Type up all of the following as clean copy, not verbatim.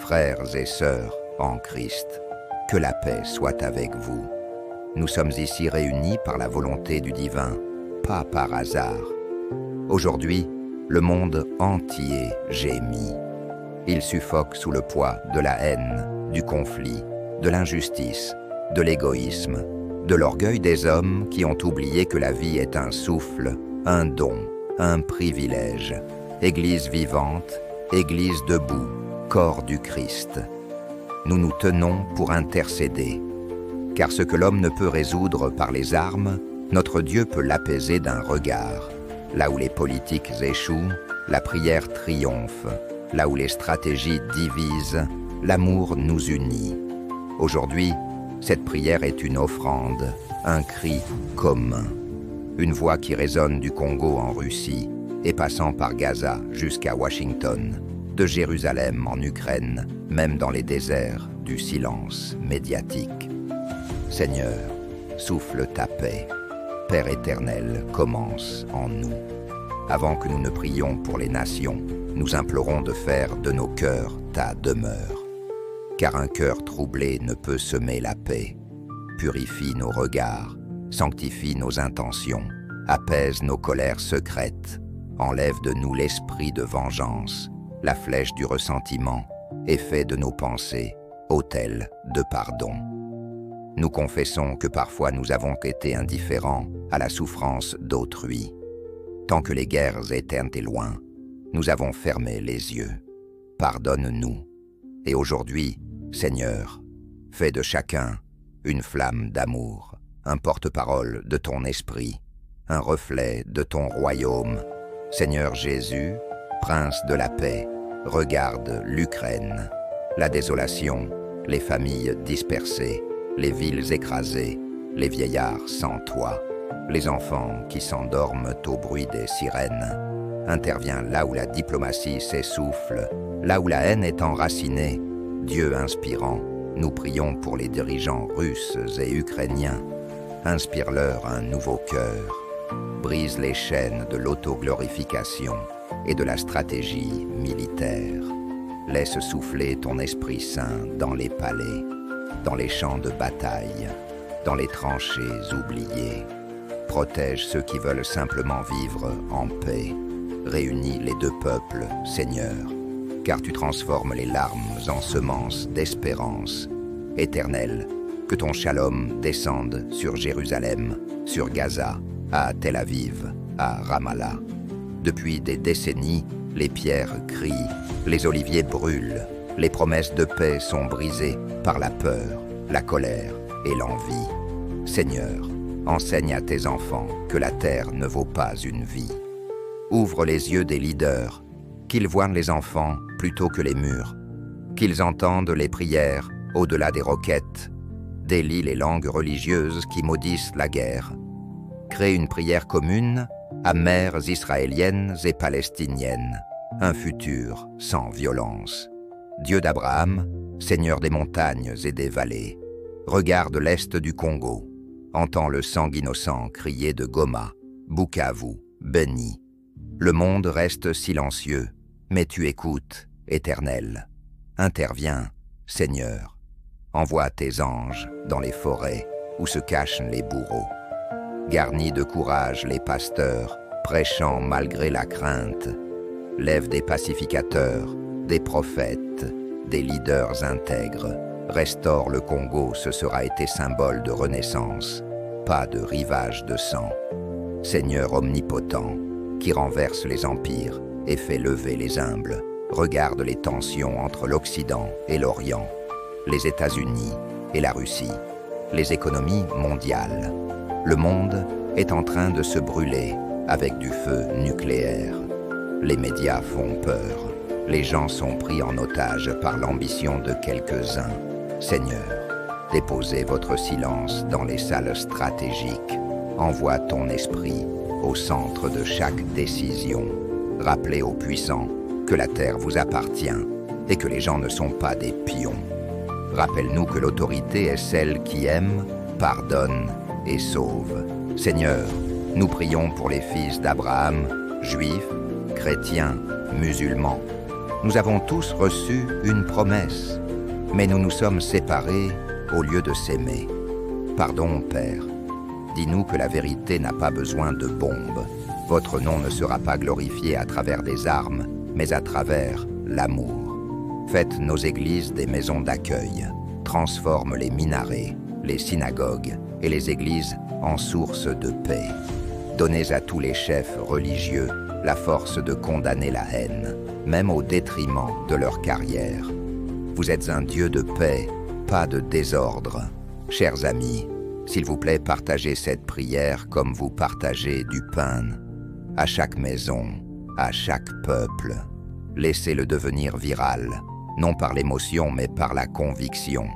frères et sœurs en Christ, que la paix soit avec vous. Nous sommes ici réunis par la volonté du divin, pas par hasard. Aujourd'hui, le monde entier gémit. Il suffoque sous le poids de la haine, du conflit, de l'injustice, de l'égoïsme, de l'orgueil des hommes qui ont oublié que la vie est un souffle, un don, un privilège. Église vivante, Église debout, corps du Christ. Nous nous tenons pour intercéder, car ce que l'homme ne peut résoudre par les armes, notre Dieu peut l'apaiser d'un regard. Là où les politiques échouent, la prière triomphe. Là où les stratégies divisent, l'amour nous unit. Aujourd'hui, cette prière est une offrande, un cri commun. Une voix qui résonne du Congo en Russie et passant par Gaza jusqu'à Washington, de Jérusalem en Ukraine, même dans les déserts du silence médiatique. Seigneur, souffle ta paix. Père éternel, commence en nous. Avant que nous ne prions pour les nations, nous implorons de faire de nos cœurs ta demeure. Car un cœur troublé ne peut semer la paix. Purifie nos regards, sanctifie nos intentions, apaise nos colères secrètes, enlève de nous l'esprit de vengeance, la flèche du ressentiment, et fait de nos pensées autel de pardon. Nous confessons que parfois nous avons été indifférents à la souffrance d'autrui. Tant que les guerres étaient loin, nous avons fermé les yeux. Pardonne-nous. Et aujourd'hui, Seigneur, fais de chacun une flamme d'amour, un porte-parole de ton esprit, un reflet de ton royaume. Seigneur Jésus, Prince de la paix, regarde l'Ukraine, la désolation, les familles dispersées, les villes écrasées, les vieillards sans toit, les enfants qui s'endorment au bruit des sirènes. Interviens là où la diplomatie s'essouffle, là où la haine est enracinée. Dieu inspirant, nous prions pour les dirigeants russes et ukrainiens. Inspire-leur un nouveau cœur. Brise les chaînes de l'autoglorification et de la stratégie militaire. Laisse souffler ton Esprit Saint dans les palais, dans les champs de bataille, dans les tranchées oubliées. Protège ceux qui veulent simplement vivre en paix. Réunis les deux peuples, Seigneur, car tu transformes les larmes en semences d'espérance. Éternel, que ton shalom descende sur Jérusalem, sur Gaza, à Tel Aviv, à Ramallah. Depuis des décennies, les pierres crient, les oliviers brûlent, les promesses de paix sont brisées par la peur, la colère et l'envie. Seigneur, enseigne à tes enfants que la terre ne vaut pas une vie. Ouvre les yeux des leaders, qu'ils voient les enfants plutôt que les murs, qu'ils entendent les prières au-delà des roquettes, délie les langues religieuses qui maudissent la guerre. Crée une prière commune à mères israéliennes et palestiniennes, un futur sans violence. Dieu d'Abraham, Seigneur des montagnes et des vallées, regarde l'est du Congo, entend le sang innocent crier de Goma, Bukavu, Beni. Le monde reste silencieux, mais tu écoutes, Éternel. Interviens, Seigneur. Envoie tes anges dans les forêts où se cachent les bourreaux. Garnis de courage les pasteurs, prêchant malgré la crainte. Lève des pacificateurs, des prophètes, des leaders intègres. Restaure le Congo, ce sera été symbole de renaissance, pas de rivage de sang. Seigneur omnipotent, qui renverse les empires et fait lever les humbles, regarde les tensions entre l'Occident et l'Orient, les États-Unis et la Russie, les économies mondiales. Le monde est en train de se brûler avec du feu nucléaire. Les médias font peur. Les gens sont pris en otage par l'ambition de quelques-uns. Seigneur, déposez votre silence dans les salles stratégiques. Envoie ton esprit au centre de chaque décision. Rappelez aux puissants que la terre vous appartient et que les gens ne sont pas des pions. Rappelle-nous que l'autorité est celle qui aime, pardonne et sauve. Seigneur, nous prions pour les fils d'Abraham, juifs, chrétiens, musulmans. Nous avons tous reçu une promesse, mais nous nous sommes séparés au lieu de s'aimer. Pardon, Père. Dis-nous que la vérité n'a pas besoin de bombes. Votre nom ne sera pas glorifié à travers des armes, mais à travers l'amour. Faites nos églises des maisons d'accueil. Transforme les minarets, les synagogues et les églises en sources de paix. Donnez à tous les chefs religieux la force de condamner la haine, même au détriment de leur carrière. Vous êtes un Dieu de paix, pas de désordre. Chers amis, s'il vous plaît, partagez cette prière comme vous partagez du pain. À chaque maison, à chaque peuple. Laissez-le devenir viral, non par l'émotion mais par la conviction.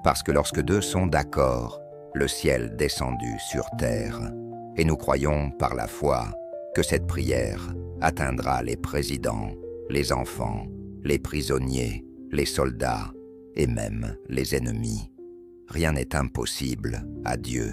Parce que lorsque deux sont d'accord, le ciel descendu sur terre. Et nous croyons par la foi que cette prière atteindra les présidents, les enfants, les prisonniers, les soldats et même les ennemis. Rien n'est impossible à Dieu.